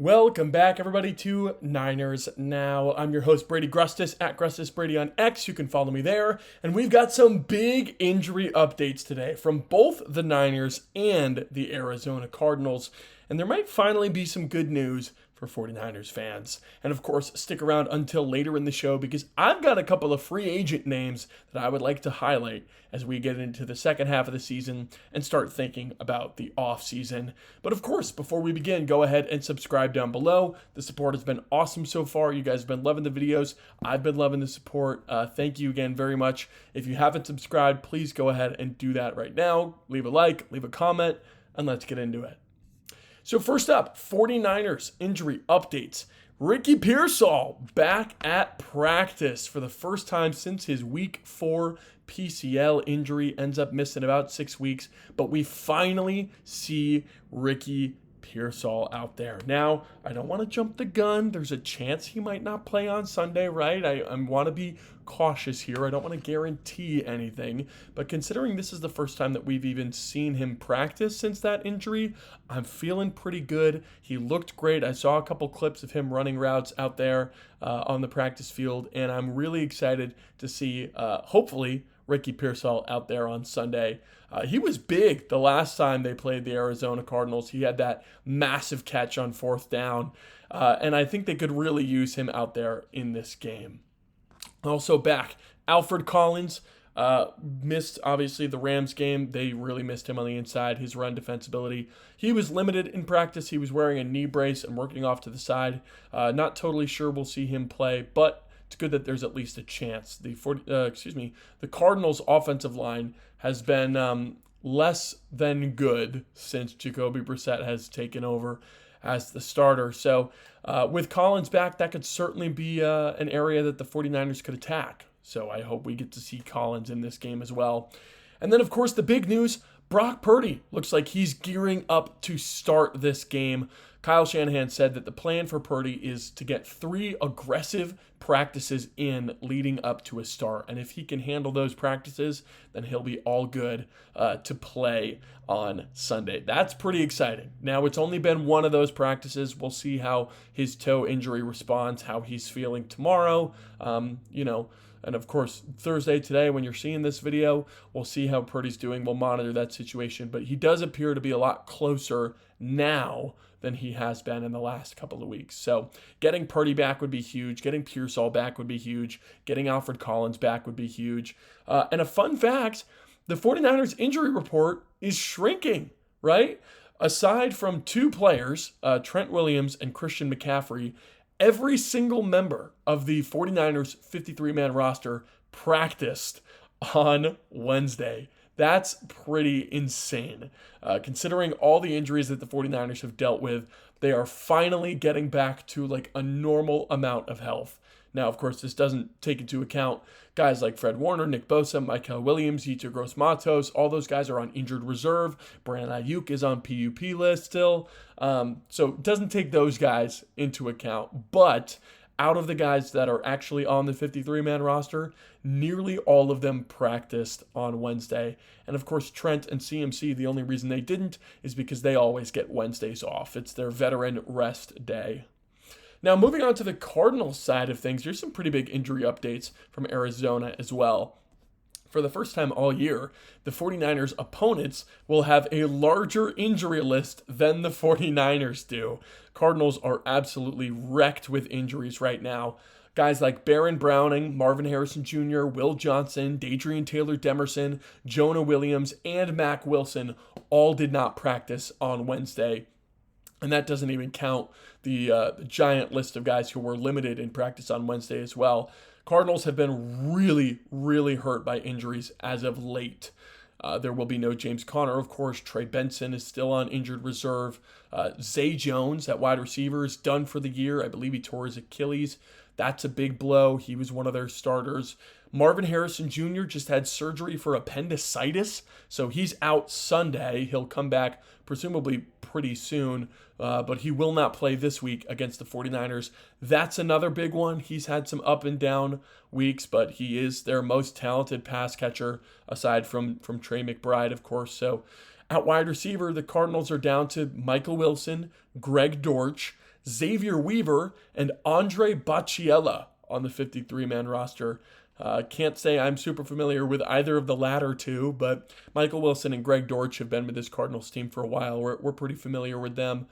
Welcome back, everybody, to Niners Now. I'm your host, Brady Grustas, at Grustas Brady on X. You can follow me there. And we've got some big injury updates today from both the Niners and the Arizona Cardinals. And there might finally be some good news for 49ers fans. And of course, stick around until later in the show because I've got a couple of free agent names that I would like to highlight as we get into the second half of the season and start thinking about the offseason. But of course, before we begin, go ahead and subscribe down below. The support has been awesome so far. You guys have been loving the videos. I've been loving the support. Thank you again very much. If you haven't subscribed, please go ahead and do that right now. Leave a like, leave a comment, and let's get into it. So first up, 49ers injury updates. Ricky Pearsall back at practice for the first time since his week 4 PCL injury. Ends up missing about 6 weeks, but we finally see Ricky Pearsall out there. Now, I don't want to jump the gun. There's a chance he might not play on Sunday, right? I want to be cautious here. I don't want to guarantee anything. But considering this is the first time that we've even seen him practice since that injury, I'm feeling pretty good. He looked great. I saw a couple clips of him running routes out there on the practice field, and I'm really excited to see, hopefully, Ricky Pearsall out there on Sunday. He was big the last time they played the Arizona Cardinals. He had that massive catch on 4th down, and I think they could really use him out there in this game. Also back, Alfred Collins missed, obviously, the Rams game. They really missed him on the inside, his run defensibility. He was limited in practice. He was wearing a knee brace and working off to the side. Not totally sure we'll see him play, but it's good that there's at least a chance. The Cardinals' offensive line has been less than good since Jacoby Brissett has taken over as the starter. So with Collins back, that could certainly be an area that the 49ers could attack. So I hope we get to see Collins in this game as well. And then, of course, the big news, Brock Purdy looks like he's gearing up to start this game. Kyle Shanahan said that the plan for Purdy is to get 3 aggressive practices in leading up to a start. And if he can handle those practices, then he'll be all good to play on Sunday. That's pretty exciting. Now, it's only been one of those practices. We'll see how his toe injury responds, how he's feeling tomorrow. And of course, Thursday today, when you're seeing this video, we'll see how Purdy's doing. We'll monitor that situation. But he does appear to be a lot closer now than he has been in the last couple of weeks. So getting Purdy back would be huge. Getting Pearsall back would be huge. Getting Alfred Collins back would be huge. And a fun fact, the 49ers injury report is shrinking, right? Aside from 2 players, Trent Williams and Christian McCaffrey, every single member of the 49ers 53-man roster practiced on Wednesday. That's pretty insane. Considering all the injuries that the 49ers have dealt with, they are finally getting back to like a normal amount of health. Now, of course, this doesn't take into account guys like Fred Warner, Nick Bosa, Michael Williams, Yetur Gross-Matos. All those guys are on injured reserve. Brandon Ayuk is on PUP list still. So it doesn't take those guys into account. But out of the guys that are actually on the 53-man roster, nearly all of them practiced on Wednesday. And of course, Trent and CMC, the only reason they didn't is because they always get Wednesdays off. It's their veteran rest day. Now, moving on to the Cardinals side of things, there's some pretty big injury updates from Arizona as well. For the first time all year, the 49ers opponents will have a larger injury list than the 49ers do. Cardinals are absolutely wrecked with injuries right now. Guys like Baron Browning, Marvin Harrison Jr., Will Johnson, Dadrian Taylor-Demerson, Jonah Williams, and Mack Wilson all did not practice on Wednesday. And that doesn't even count the giant list of guys who were limited in practice on Wednesday as well. Cardinals have been really, really hurt by injuries as of late. There will be no James Conner, of course. Trey Benson is still on injured reserve. Zay Jones, at wide receiver, is done for the year. I believe he tore his Achilles. That's a big blow. He was one of their starters. Marvin Harrison Jr. just had surgery for appendicitis, so he's out Sunday. He'll come back presumably pretty soon, but he will not play this week against the 49ers. That's another big one. He's had some up and down weeks, but he is their most talented pass catcher, aside from Trey McBride, of course. So at wide receiver, the Cardinals are down to Michael Wilson, Greg Dortch, Xavier Weaver, and Andre Bacciella on the 53-man roster. Can't say I'm super familiar with either of the latter two, but Michael Wilson and Greg Dortch have been with this Cardinals team for a while. We're pretty familiar with them.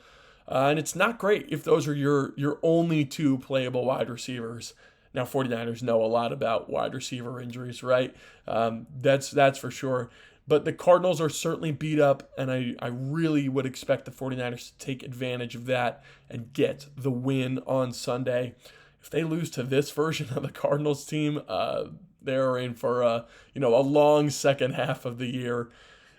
And it's not great if those are your only two playable wide receivers. Now, 49ers know a lot about wide receiver injuries, right? That's for sure. But the Cardinals are certainly beat up, and I really would expect the 49ers to take advantage of that and get the win on Sunday. If they lose to this version of the Cardinals team, they're in for a long second half of the year.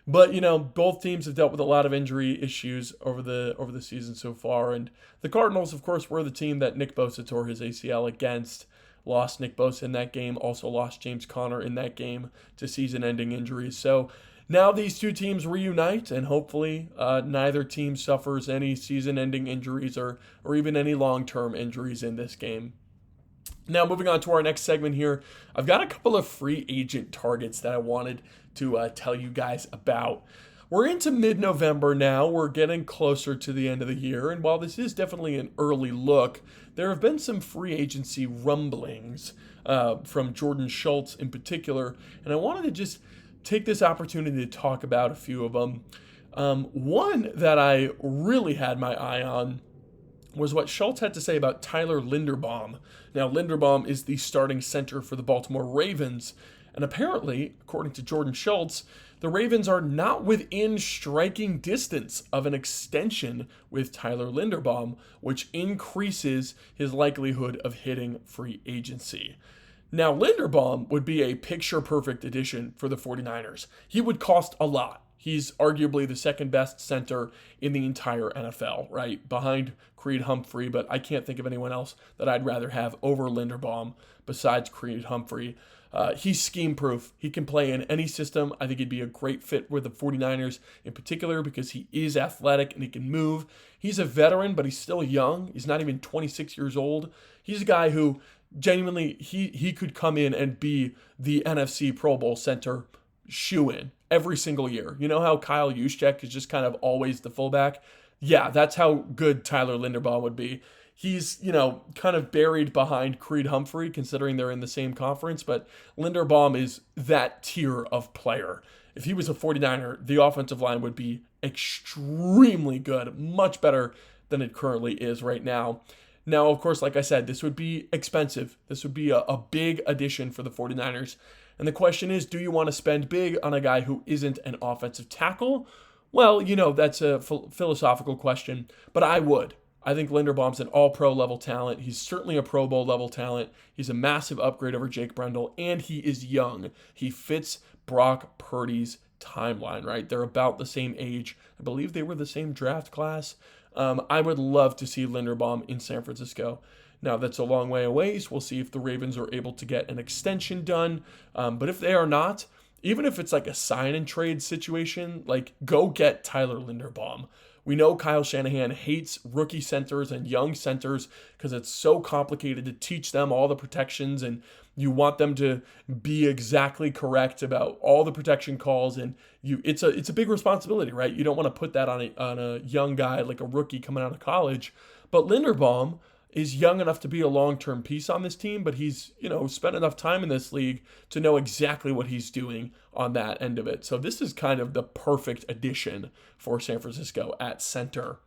But both teams have dealt with a lot of injury issues over the season so far, and the Cardinals, of course, were the team that Nick Bosa tore his ACL against. Lost Nick Bosa in that game, also lost James Conner in that game to season-ending injuries. So now these two teams reunite, and hopefully neither team suffers any season-ending injuries or even any long-term injuries in this game. Now, moving on to our next segment here, I've got a couple of free agent targets that I wanted to tell you guys about. We're into mid-November now. We're getting closer to the end of the year, and while this is definitely an early look, there have been some free agency rumblings from Jordan Schultz in particular, and I wanted to just take this opportunity to talk about a few of them. One that I really had my eye on was what Schultz had to say about Tyler Linderbaum. Now, Linderbaum is the starting center for the Baltimore Ravens, and apparently, according to Jordan Schultz, the Ravens are not within striking distance of an extension with Tyler Linderbaum, which increases his likelihood of hitting free agency. Now, Linderbaum would be a picture-perfect addition for the 49ers. He would cost a lot. He's arguably the second best center in the entire NFL, right? Behind Creed Humphrey, but I can't think of anyone else that I'd rather have over Linderbaum besides Creed Humphrey. He's scheme-proof. He can play in any system. I think he'd be a great fit with the 49ers in particular because he is athletic and he can move. He's a veteran, but he's still young. He's not even 26 years old. He's a guy who genuinely, he could come in and be the NFC Pro Bowl center shoe-in every single year. You know how Kyle Juszczyk is just kind of always the fullback? Yeah, that's how good Tyler Linderbaum would be. He's, kind of buried behind Creed Humphrey, considering they're in the same conference, but Linderbaum is that tier of player. If he was a 49er, the offensive line would be extremely good, much better than it currently is right now. Now, of course, like I said, this would be expensive. This would be a big addition for the 49ers. And the question is, do you want to spend big on a guy who isn't an offensive tackle? Well, that's a philosophical question, but I would. I think Linderbaum's an all-pro level talent. He's certainly a Pro Bowl level talent. He's a massive upgrade over Jake Brendel, and he is young. He fits Brock Purdy's timeline, right? They're about the same age. I believe they were the same draft class. I would love to see Linderbaum in San Francisco. Now, that's a long way away. We'll see if the Ravens are able to get an extension done. But if they are not, even if it's like a sign and trade situation, like go get Tyler Linderbaum. We know Kyle Shanahan hates rookie centers and young centers because it's so complicated to teach them all the protections, and you want them to be exactly correct about all the protection calls, and it's a big responsibility, right? You don't want to put that on a young guy like a rookie coming out of college. But Linderbaum is young enough to be a long-term piece on this team, but he's, spent enough time in this league to know exactly what he's doing on that end of it. So this is kind of the perfect addition for San Francisco at center.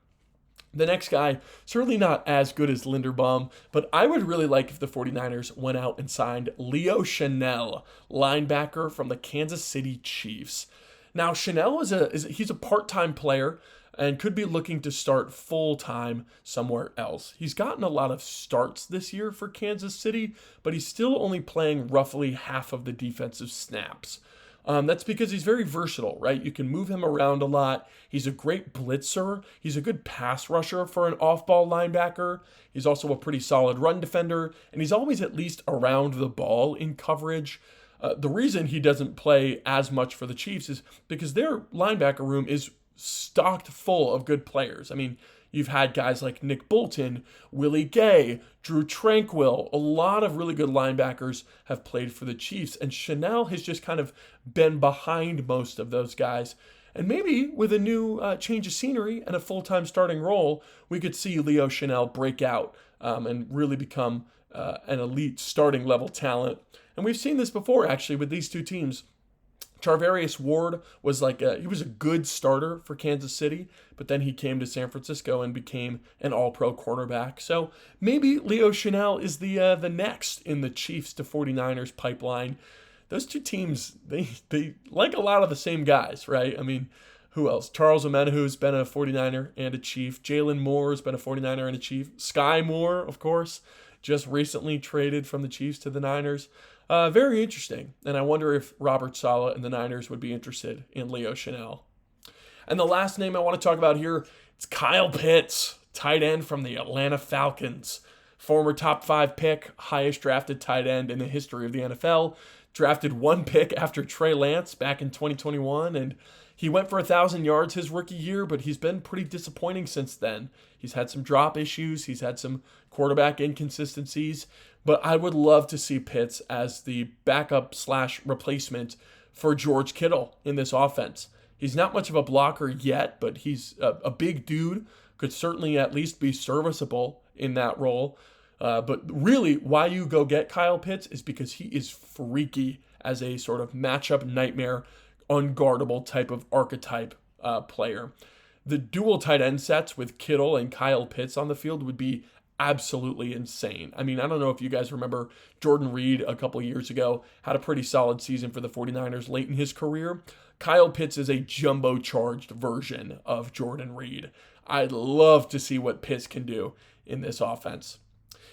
The next guy, certainly not as good as Linderbaum, but I would really like if the 49ers went out and signed Leo Chenal, linebacker from the Kansas City Chiefs. Now, Chenal he's a part-time player and could be looking to start full-time somewhere else. He's gotten a lot of starts this year for Kansas City, but he's still only playing roughly half of the defensive snaps. That's because he's very versatile, right? You can move him around a lot. He's a great blitzer. He's a good pass rusher for an off-ball linebacker. He's also a pretty solid run defender, and he's always at least around the ball in coverage. The reason he doesn't play as much for the Chiefs is because their linebacker room is stocked full of good players. I mean, you've had guys like Nick Bolton, Willie Gay, Drew Tranquill. A lot of really good linebackers have played for the Chiefs, and Chenal has just kind of been behind most of those guys. And maybe with a new change of scenery and a full-time starting role, we could see Leo Chanel break out and really become an elite starting level talent. And we've seen this before, actually, with these two teams. Charvarius Ward was he was a good starter for Kansas City, but then he came to San Francisco and became an all-pro cornerback. So maybe Leo Chanel is the next in the Chiefs to 49ers pipeline. Those two teams, they like a lot of the same guys, right? I mean, who else? Charles Omenihu's been a 49er and a Chief. Jalen Moore's been a 49er and a Chief. Sky Moore, of course, just recently traded from the Chiefs to the Niners. Very interesting. And I wonder if Robert Saleh and the Niners would be interested in Leo Chanel. And the last name I want to talk about here, it's Kyle Pitts, tight end from the Atlanta Falcons. Former top 5 pick, highest drafted tight end in the history of the NFL. Drafted 1 pick after Trey Lance back in 2021, and he went for 1,000 yards his rookie year, but he's been pretty disappointing since then. He's had some drop issues. He's had some quarterback inconsistencies, but I would love to see Pitts as the backup / replacement for George Kittle in this offense. He's not much of a blocker yet, but he's a big dude, could certainly at least be serviceable in that role. But really, why you go get Kyle Pitts is because he is freaky as a sort of matchup nightmare, unguardable type of archetype player. The dual tight end sets with Kittle and Kyle Pitts on the field would be absolutely insane. I mean, I don't know if you guys remember Jordan Reed a couple years ago had a pretty solid season for the 49ers late in his career. Kyle Pitts is a jumbo-charged version of Jordan Reed. I'd love to see what Pitts can do in this offense.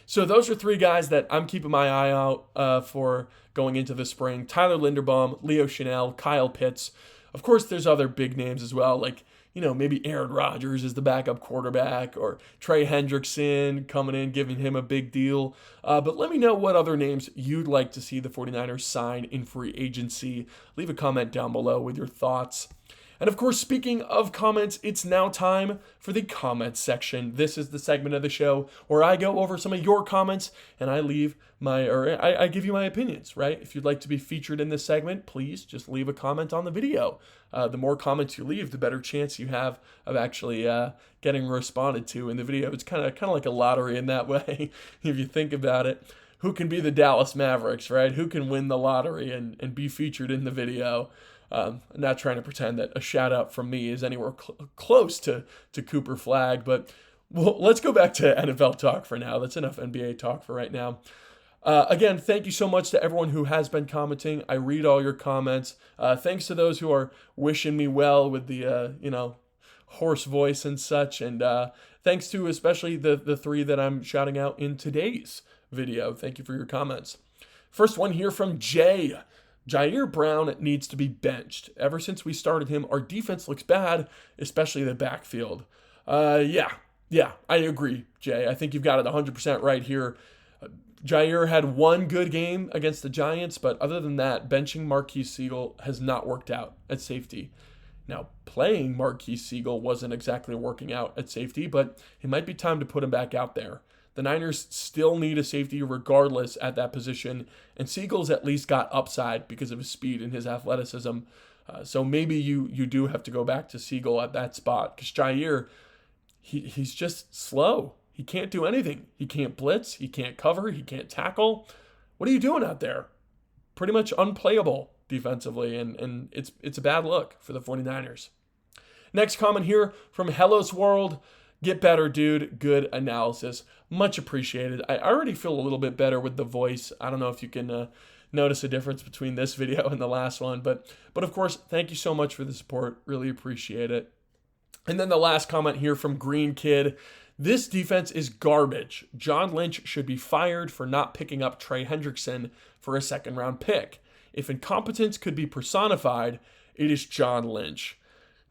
So those are 3 guys that I'm keeping my eye out for going into the spring. Tyler Linderbaum, Leo Chanel, Kyle Pitts. Of course, there's other big names as well, like, maybe Aaron Rodgers is the backup quarterback, or Trey Hendrickson coming in, giving him a big deal. But let me know what other names you'd like to see the 49ers sign in free agency. Leave a comment down below with your thoughts. And of course, speaking of comments, it's now time for the comments section. This is the segment of the show where I go over some of your comments and I give you my opinions, right? If you'd like to be featured in this segment, please just leave a comment on the video. The more comments you leave, the better chance you have of actually getting responded to in the video. It's kind of like a lottery in that way, if you think about it. Who can be the Dallas Mavericks, right? Who can win the lottery and be featured in the video? I'm not trying to pretend that a shout out from me is anywhere close to Cooper Flagg, but let's go back to NFL talk for now. That's enough NBA talk for right now. Again, thank you so much to everyone who has been commenting. I read all your comments. Thanks to those who are wishing me well with the, hoarse voice and such. And thanks to especially the 3 that I'm shouting out in today's video. Thank you for your comments. First one here from Jay. Jair Brown needs to be benched. Ever since we started him, our defense looks bad, especially the backfield. Yeah, I agree, Jay. I think you've got it 100% right here. Jair had 1 good game against the Giants, but other than that, benching Marquise Siegel has not worked out at safety. Now, playing Marquise Siegel wasn't exactly working out at safety, but it might be time to put him back out there. The Niners still need a safety regardless at that position, and Siegel's at least got upside because of his speed and his athleticism. So maybe you do have to go back to Siegel at that spot, because Jair, he's just slow. He can't do anything. He can't blitz. He can't cover. He can't tackle. What are you doing out there? Pretty much unplayable defensively, and it's a bad look for the 49ers. Next comment here from Hellos World. Get better, dude. Good analysis. Much appreciated. I already feel a little bit better with the voice. I don't know if you can notice a difference between this video and the last one, but of course, thank you so much for the support. Really appreciate it. And then the last comment here from Green Kid. This defense is garbage. John Lynch should be fired for not picking up Trey Hendrickson for a 2nd-round pick. If incompetence could be personified, it is John Lynch.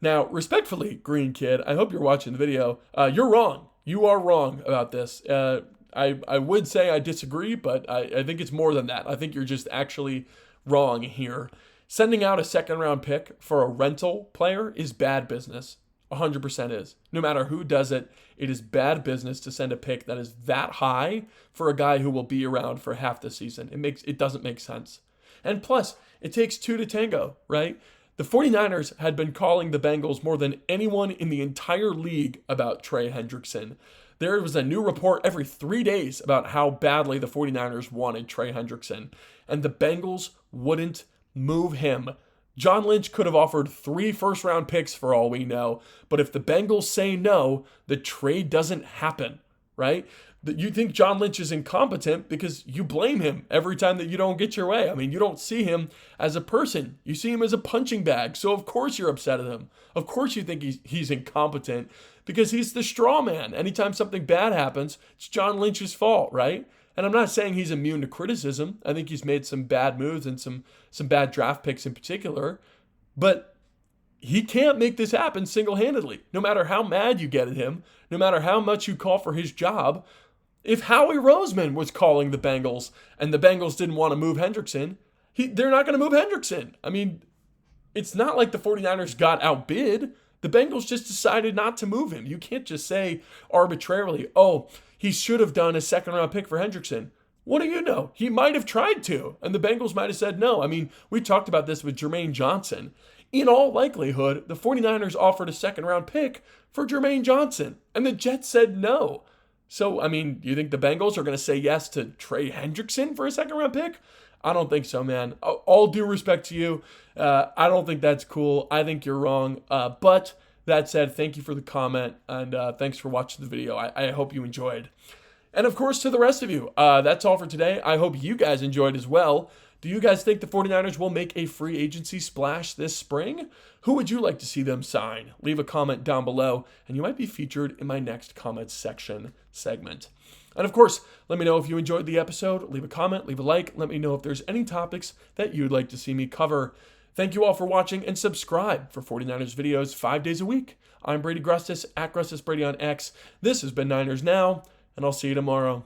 Now, respectfully, Green Kid, I hope you're watching the video. You're wrong. You are wrong about this. I would say I disagree, but I think it's more than that. I think you're just actually wrong here. Sending out a 2nd-round pick for a rental player is bad business. 100% is. No matter who does it, it is bad business to send a pick that is that high for a guy who will be around for half the season. It doesn't make sense. And plus, it takes 2 to tango, right? The 49ers had been calling the Bengals more than anyone in the entire league about Trey Hendrickson. There was a new report every 3 days about how badly the 49ers wanted Trey Hendrickson, and the Bengals wouldn't move him. John Lynch could have offered 3 first-round picks for all we know, but if the Bengals say no, the trade doesn't happen, right? You think John Lynch is incompetent because you blame him every time that you don't get your way. I mean, you don't see him as a person. You see him as a punching bag. So of course you're upset at him. Of course you think he's incompetent because he's the straw man. Anytime something bad happens, it's John Lynch's fault, right? And I'm not saying he's immune to criticism. I think he's made some bad moves and some bad draft picks in particular. But he can't make this happen single-handedly. No matter how mad you get at him, no matter how much you call for his job, if Howie Roseman was calling the Bengals and the Bengals didn't want to move Hendrickson, they're not going to move Hendrickson. I mean, it's not like the 49ers got outbid. The Bengals just decided not to move him. You can't just say arbitrarily, oh, he should have done a second-round pick for Hendrickson. What do you know? He might have tried to, and the Bengals might have said no. I mean, we talked about this with Jermaine Johnson. In all likelihood, the 49ers offered a second-round pick for Jermaine Johnson, and the Jets said no. So, I mean, do you think the Bengals are going to say yes to Trey Hendrickson for a second-round pick? I don't think so, man. All due respect to you, I don't think that's cool. I think you're wrong. But that said, thank you for the comment, and thanks for watching the video. I hope you enjoyed. And, of course, to the rest of you, that's all for today. I hope you guys enjoyed as well. Do you guys think the 49ers will make a free agency splash this spring? Who would you like to see them sign? Leave a comment down below, and you might be featured in my next comments section segment. And of course, let me know if you enjoyed the episode. Leave a comment, leave a like. Let me know if there's any topics that you'd like to see me cover. Thank you all for watching, and subscribe for 49ers videos 5 days a week. I'm Brady Grustas, at Grustas Brady on X. This has been Niners Now, and I'll see you tomorrow.